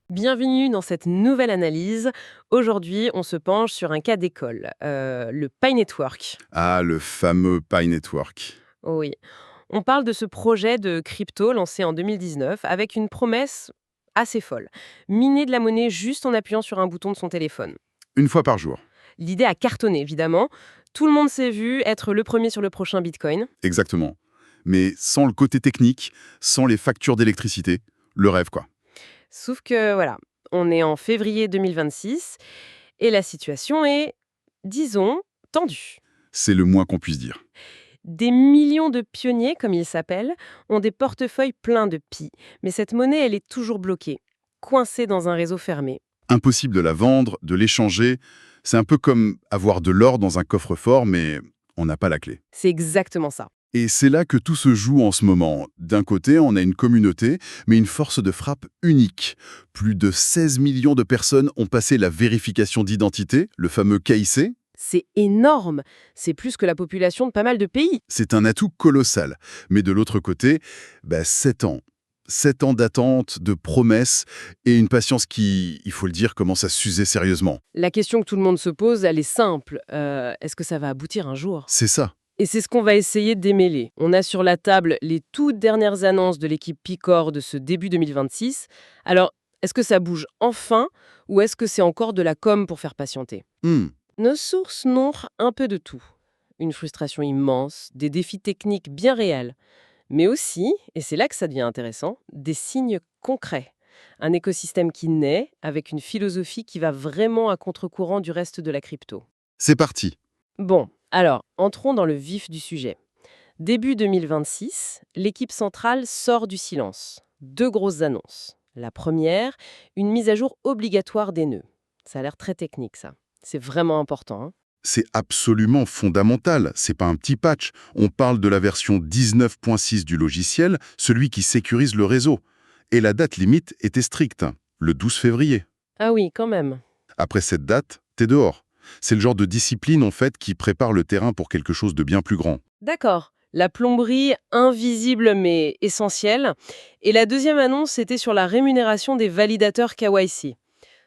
Bienvenue dans cette nouvelle analyse. Aujourd'hui, on se penche sur un cas d'école, le Pi Network. Ah, le fameux Pi Network. Oui, on parle de ce projet de crypto lancé en 2019 avec une promesse assez folle. Miner de la monnaie juste en appuyant sur un bouton de son téléphone. Une fois par jour. L'idée a cartonné, évidemment. Tout le monde s'est vu être le premier sur le prochain Bitcoin. Exactement. Mais sans le côté technique, sans les factures d'électricité, le rêve quoi. Sauf que, voilà, on est en février 2026 et la situation est, disons, tendue. C'est le moins qu'on puisse dire. Des millions de pionniers, comme ils s'appellent, ont des portefeuilles pleins de pi. Mais cette monnaie, elle est toujours bloquée, coincée dans un réseau fermé. Impossible de la vendre, de l'échanger. C'est un peu comme avoir de l'or dans un coffre-fort, mais on n'a pas la clé. C'est exactement ça. Et c'est là que tout se joue en ce moment. D'un côté, on a une communauté, mais une force de frappe unique. Plus de 16 millions de personnes ont passé la vérification d'identité, le fameux KIC. C'est énorme. C'est plus que la population de pas mal de pays. C'est un atout colossal. Mais de l'autre côté, 7 ans. 7 ans d'attente, de promesses, et une patience qui, il faut le dire, commence à s'user sérieusement. La question que tout le monde se pose, elle est simple. Est-ce que ça va aboutir un jour? C'est ça. Et c'est ce qu'on va essayer de démêler. On a sur la table les toutes dernières annonces de l'équipe Picor de ce début 2026. Alors, est-ce que ça bouge enfin ou est-ce que c'est encore de la com pour faire patienter? Hmm. Nos sources montrent un peu de tout. Une frustration immense, des défis techniques bien réels, mais aussi, et c'est là que ça devient intéressant, des signes concrets. Un écosystème qui naît avec une philosophie qui va vraiment à contre-courant du reste de la crypto. C'est parti. Bon, alors, entrons dans le vif du sujet. Début 2026, l'équipe centrale sort du silence. Deux grosses annonces. La première, une mise à jour obligatoire des nœuds. Ça a l'air très technique, ça. C'est vraiment important, hein. C'est absolument fondamental. C'est pas un petit patch. On parle de la version 19.6 du logiciel, celui qui sécurise le réseau. Et la date limite était stricte, le 12 février. Ah oui, quand même. Après cette date, t'es dehors. C'est le genre de discipline, en fait, qui prépare le terrain pour quelque chose de bien plus grand. D'accord. La plomberie invisible mais essentielle. Et la deuxième annonce, c'était sur la rémunération des validateurs KYC.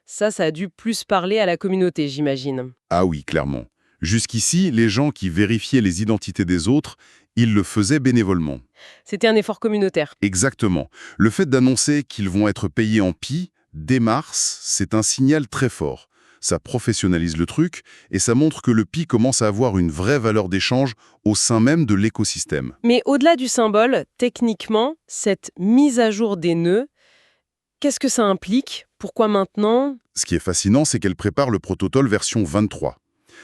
Ça a dû plus parler à la communauté, j'imagine. Ah oui, clairement. Jusqu'ici, les gens qui vérifiaient les identités des autres, ils le faisaient bénévolement. C'était un effort communautaire. Exactement. Le fait d'annoncer qu'ils vont être payés en pi, dès mars, c'est un signal très fort. Ça professionnalise le truc et ça montre que le pi commence à avoir une vraie valeur d'échange au sein même de l'écosystème. Mais au-delà du symbole, techniquement, cette mise à jour des nœuds, qu'est-ce que ça implique? Pourquoi maintenant? Ce qui est fascinant, c'est qu'elle prépare le protocole version 23.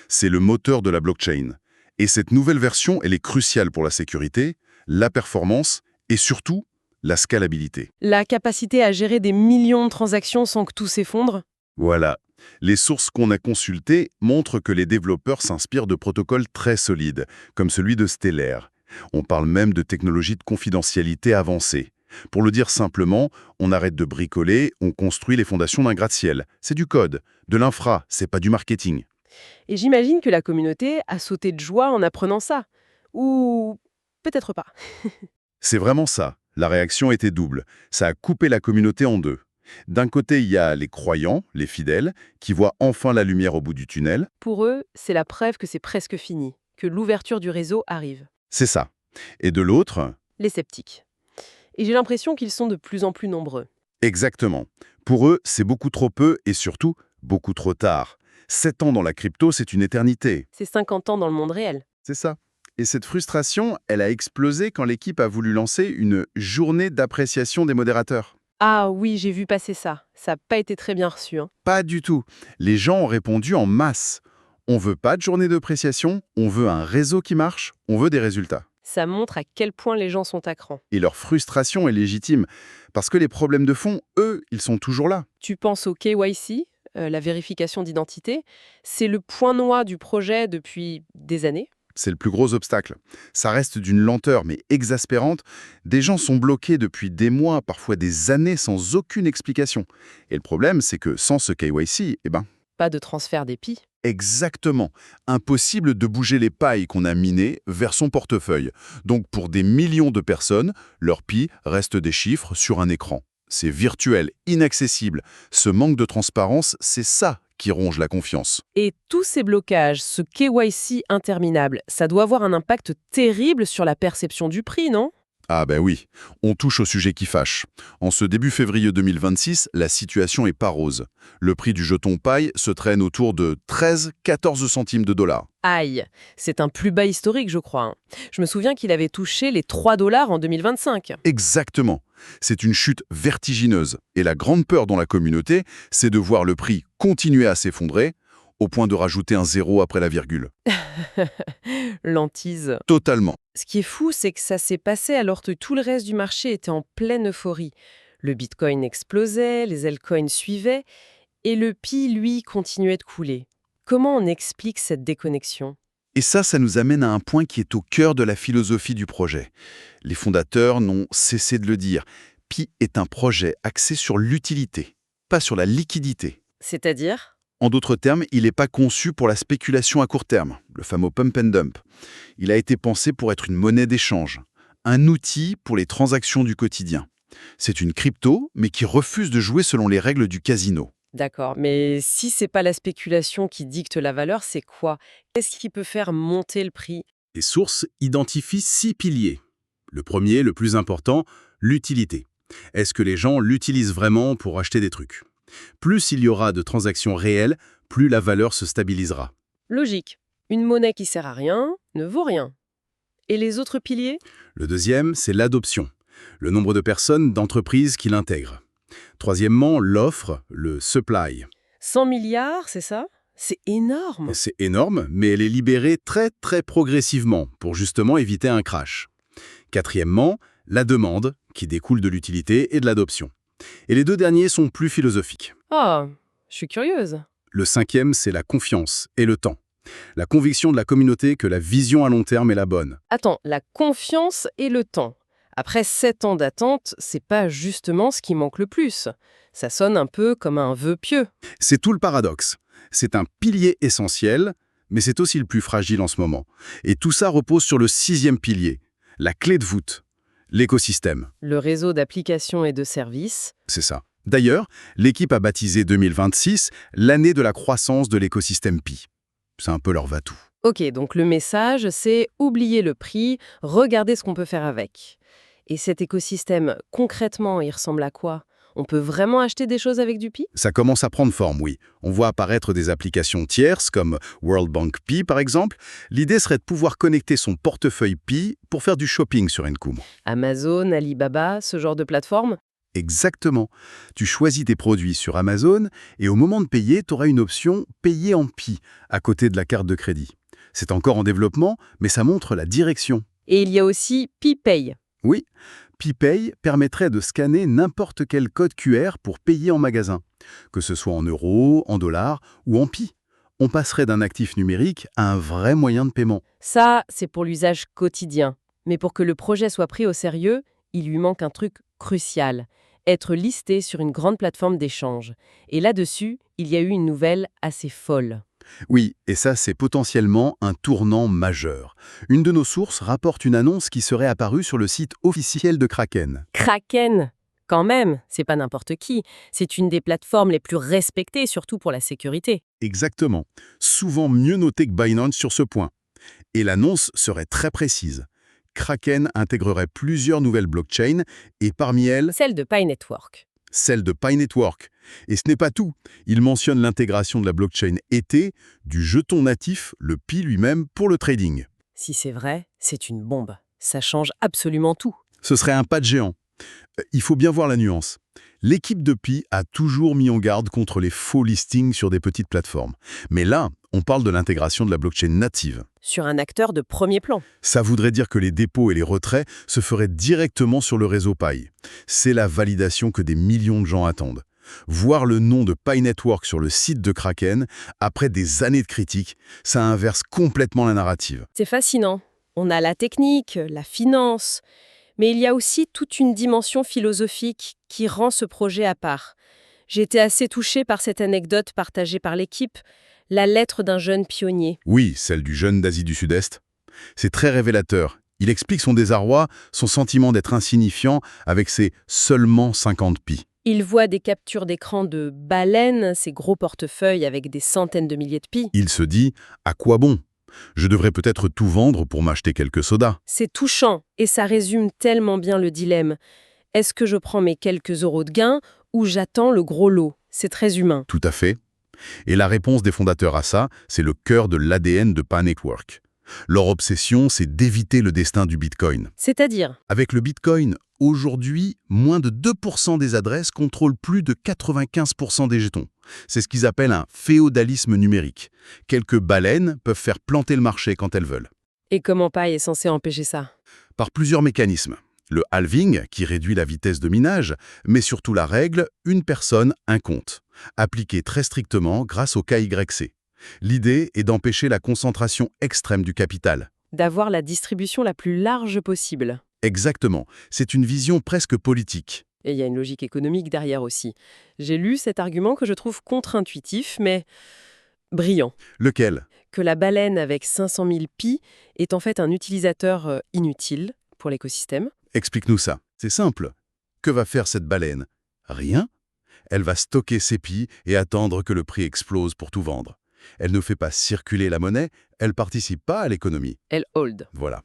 C'est le moteur de la blockchain. Et cette nouvelle version, elle est cruciale pour la sécurité, la performance et surtout la scalabilité. La capacité à gérer des millions de transactions sans que tout s'effondre? Voilà. Les sources qu'on a consultées montrent que les développeurs s'inspirent de protocoles très solides, comme celui de Stellar. On parle même de technologies de confidentialité avancées. Pour le dire simplement, on arrête de bricoler, on construit les fondations d'un gratte-ciel. C'est du code, de l'infra, c'est pas du marketing. Et j'imagine que la communauté a sauté de joie en apprenant ça. Ou peut-être pas. C'est vraiment ça. La réaction était double. Ça a coupé la communauté en deux. D'un côté, il y a les croyants, les fidèles, qui voient enfin la lumière au bout du tunnel. Pour eux, c'est la preuve que c'est presque fini, que l'ouverture du réseau arrive. C'est ça. Et de l'autre, Les sceptiques. Et j'ai l'impression qu'ils sont de plus en plus nombreux. exactement. Pour eux, c'est beaucoup trop peu et surtout, beaucoup trop tard. 7 ans dans la crypto, c'est une éternité. C'est 50 ans dans le monde réel. C'est ça. Et cette frustration, elle a explosé quand l'équipe a voulu lancer une journée d'appréciation des modérateurs. Ah oui, j'ai vu passer ça. Ça n'a pas été très bien reçu, hein. Pas du tout. Les gens ont répondu en masse. On veut pas de journée d'appréciation, on veut un réseau qui marche, on veut des résultats. Ça montre à quel point les gens sont à cran. Et leur frustration est légitime, parce que les problèmes de fond, eux, ils sont toujours là. Tu penses au KYC, la vérification d'identité. C'est le point noir du projet depuis des années. C'est le plus gros obstacle. Ça reste d'une lenteur, mais exaspérante. Des gens sont bloqués depuis des mois, parfois des années, sans aucune explication. Et le problème, c'est que sans ce KYC, Pas de transfert d'épis. exactement. Impossible de bouger les pailles qu'on a minées vers son portefeuille. Donc pour des millions de personnes, leur pi reste des chiffres sur un écran. C'est virtuel, inaccessible. Ce manque de transparence, c'est ça qui ronge la confiance. Et tous ces blocages, ce KYC interminable, ça doit avoir un impact terrible sur la perception du prix, non? Ah ben oui, on touche au sujet qui fâche. En ce début février 2026, la situation est pas rose. Le prix du jeton paille se traîne autour de 13-14 centimes de dollars. Aïe, c'est un plus bas historique, je crois, hein. Je me souviens qu'il avait touché les 3 $ en 2025. Exactement. C'est une chute vertigineuse. Et la grande peur dans la communauté, c'est de voir le prix continuer à s'effondrer, au point de rajouter un zéro après la virgule. L'antise. Totalement. Ce qui est fou, c'est que ça s'est passé alors que tout le reste du marché était en pleine euphorie. Le Bitcoin explosait, les altcoins suivaient, et le Pi, lui, continuait de couler. Comment on explique cette déconnexion? Et ça nous amène à un point qui est au cœur de la philosophie du projet. Les fondateurs n'ont cessé de le dire. Pi est un projet axé sur l'utilité, pas sur la liquidité. C'est-à-dire? En d'autres termes, il n'est pas conçu pour la spéculation à court terme, le fameux pump and dump. Il a été pensé pour être une monnaie d'échange, un outil pour les transactions du quotidien. C'est une crypto, mais qui refuse de jouer selon les règles du casino. D'accord, mais si c'est pas la spéculation qui dicte la valeur, c'est quoi? Qu'est-ce qui peut faire monter le prix? Les sources identifient 6 piliers. Le premier, le plus important, l'utilité. Est-ce que les gens l'utilisent vraiment pour acheter des trucs? Plus il y aura de transactions réelles, plus la valeur se stabilisera. Logique. Une monnaie qui sert à rien ne vaut rien. Et les autres piliers? Le deuxième, c'est l'adoption. Le nombre de personnes, d'entreprises qui l'intègrent. Troisièmement, l'offre, le supply. 100 milliards, c'est ça? C'est énorme. C'est énorme, mais elle est libérée très très progressivement pour justement éviter un crash. Quatrièmement, la demande, qui découle de l'utilité et de l'adoption. Et les deux derniers sont plus philosophiques. Oh, je suis curieuse. Le cinquième, c'est la confiance et le temps. La conviction de la communauté que la vision à long terme est la bonne. Attends, la confiance et le temps. Après 7 ans d'attente, c'est pas justement ce qui manque le plus. Ça sonne un peu comme un vœu pieux. C'est tout le paradoxe. C'est un pilier essentiel, mais c'est aussi le plus fragile en ce moment. Et tout ça repose sur le sixième pilier, la clé de voûte, l'écosystème. Le réseau d'applications et de services. C'est ça. D'ailleurs, l'équipe a baptisé 2026 l'année de la croissance de l'écosystème Pi. C'est un peu leur va-tout. Ok, donc le message, c'est oublier le prix, regardez ce qu'on peut faire avec. Et cet écosystème, concrètement, il ressemble à quoi? On peut vraiment acheter des choses avec du Pi? Ça commence à prendre forme, oui. On voit apparaître des applications tierces comme World Bank Pi, par exemple. L'idée serait de pouvoir connecter son portefeuille Pi pour faire du shopping sur Encum. Amazon, Alibaba, ce genre de plateforme? Exactement. Tu choisis tes produits sur Amazon et au moment de payer, tu auras une option « Payer en Pi » à côté de la carte de crédit. C'est encore en développement, mais ça montre la direction. Et il y a aussi PiPay. Oui, PiPay permettrait de scanner n'importe quel code QR pour payer en magasin, que ce soit en euros, en dollars ou en Pi. On passerait d'un actif numérique à un vrai moyen de paiement. Ça, c'est pour l'usage quotidien. Mais pour que le projet soit pris au sérieux, il lui manque un truc crucial. Être listé sur une grande plateforme d'échange. Et là-dessus, il y a eu une nouvelle assez folle. Oui, et ça, c'est potentiellement un tournant majeur. Une de nos sources rapporte une annonce qui serait apparue sur le site officiel de Kraken. Kraken, quand même, c'est pas n'importe qui. C'est une des plateformes les plus respectées, surtout pour la sécurité. Exactement. Souvent mieux noté que Binance sur ce point. Et l'annonce serait très précise. Kraken intégrerait plusieurs nouvelles blockchains et parmi elles, Celle de Pi Network. celle de Pi Network. Et ce n'est pas tout. Il mentionne l'intégration de la blockchain ETH, du jeton natif, le Pi lui-même, pour le trading. Si c'est vrai, c'est une bombe. Ça change absolument tout. Ce serait un pas de géant. Il faut bien voir la nuance. L'équipe de Pi a toujours mis en garde contre les faux listings sur des petites plateformes. Mais là, on parle de l'intégration de la blockchain native. Sur un acteur de premier plan. Ça voudrait dire que les dépôts et les retraits se feraient directement sur le réseau Pi. C'est la validation que des millions de gens attendent. Voir le nom de Pi Network sur le site de Kraken, après des années de critiques, ça inverse complètement la narrative. C'est fascinant. On a la technique, la finance, mais il y a aussi toute une dimension philosophique qui rend ce projet à part. J'ai été assez touchée par cette anecdote partagée par l'équipe, la lettre d'un jeune pionnier. Oui, celle du jeune d'Asie du Sud-Est. C'est très révélateur. Il explique son désarroi, son sentiment d'être insignifiant avec ses seulement 50 pi. Il voit des captures d'écran de baleines, ces gros portefeuilles avec des centaines de milliers de pi. Il se dit « à quoi bon ? Je devrais peut-être tout vendre pour m'acheter quelques sodas. C'est touchant et ça résume tellement bien le dilemme. Est-ce que je prends mes quelques euros de gain ou j'attends le gros lot? C'est très humain. » Tout à fait. Et la réponse des fondateurs à ça, c'est le cœur de l'ADN de Pi Network. Leur obsession, c'est d'éviter le destin du Bitcoin. C'est-à-dire, Avec le Bitcoin, aujourd'hui, moins de 2% des adresses contrôlent plus de 95% des jetons. C'est ce qu'ils appellent un féodalisme numérique. Quelques baleines peuvent faire planter le marché quand elles veulent. et comment Pi est censé empêcher ça? Par plusieurs mécanismes. Le halving, qui réduit la vitesse de minage, mais surtout la règle « une personne, un compte », appliquée très strictement grâce au KYC. L'idée est d'empêcher la concentration extrême du capital. D'avoir la distribution la plus large possible. Exactement, c'est une vision presque politique. Et il y a une logique économique derrière aussi. J'ai lu cet argument que je trouve contre-intuitif, mais brillant. Lequel? Que la baleine avec 500 000 pi est en fait un utilisateur inutile pour l'écosystème. Explique-nous ça. C'est simple. Que va faire cette baleine? Rien. Elle va stocker ses pis et attendre que le prix explose pour tout vendre. Elle ne fait pas circuler la monnaie, elle participe pas à l'économie. Elle hold. Voilà.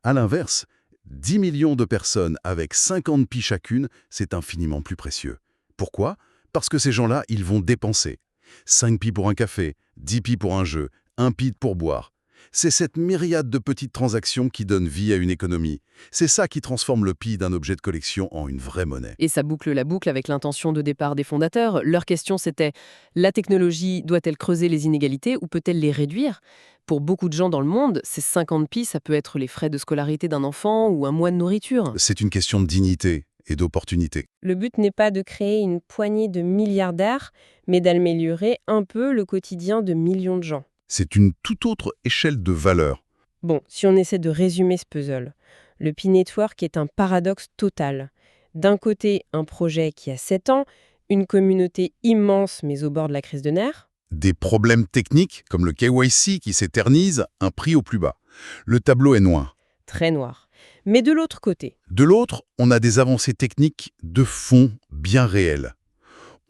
À l'inverse, 10 millions de personnes avec 50 pi chacune, c'est infiniment plus précieux. Pourquoi? Parce que ces gens-là, ils vont dépenser. 5 pi pour un café, 10 pi pour un jeu, 1 pi pour boire. C'est cette myriade de petites transactions qui donne vie à une économie. C'est ça qui transforme le pi d'un objet de collection en une vraie monnaie. Et ça boucle la boucle avec l'intention de départ des fondateurs. Leur question c'était, la technologie doit-elle creuser les inégalités ou peut-elle les réduire? Pour beaucoup de gens dans le monde, ces 50 pi, ça peut être les frais de scolarité d'un enfant ou un mois de nourriture. C'est une question de dignité et d'opportunité. Le but n'est pas de créer une poignée de milliardaires, mais d'améliorer un peu le quotidien de millions de gens. C'est une toute autre échelle de valeur. Bon, si on essaie de résumer ce puzzle, le Pi Network est un paradoxe total. D'un côté, un projet qui a 7 ans, une communauté immense mais au bord de la crise de nerfs. Des problèmes techniques, comme le KYC qui s'éternise, un prix au plus bas. Le tableau est noir. Très noir. Mais de l'autre côté, De l'autre, on a des avancées techniques de fond bien réelles.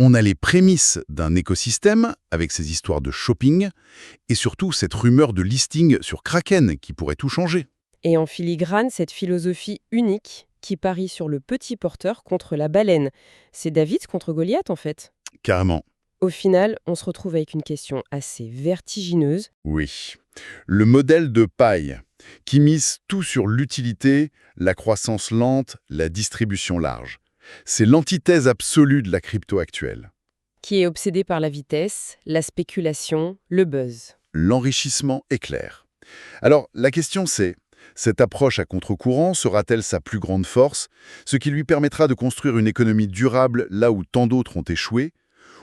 On a les prémices d'un écosystème avec ses histoires de shopping et surtout cette rumeur de listing sur Kraken qui pourrait tout changer. et en filigrane, cette philosophie unique qui parie sur le petit porteur contre la baleine. C'est David contre Goliath en fait. Carrément. Au final, on se retrouve avec une question assez vertigineuse. Oui. Le modèle de paille qui mise tout sur l'utilité, la croissance lente, la distribution large. C'est l'antithèse absolue de la crypto actuelle. Qui est obsédé par la vitesse, la spéculation, le buzz. L'enrichissement est clair. Alors, la question c'est, cette approche à contre-courant sera-t-elle sa plus grande force, ce qui lui permettra de construire une économie durable là où tant d'autres ont échoué,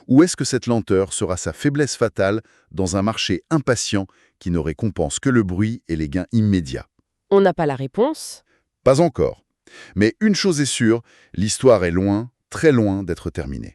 ou est-ce que cette lenteur sera sa faiblesse fatale dans un marché impatient qui ne récompense que le bruit et les gains immédiats? On n'a pas la réponse. Pas encore. Mais une chose est sûre, l'histoire est loin, très loin d'être terminée.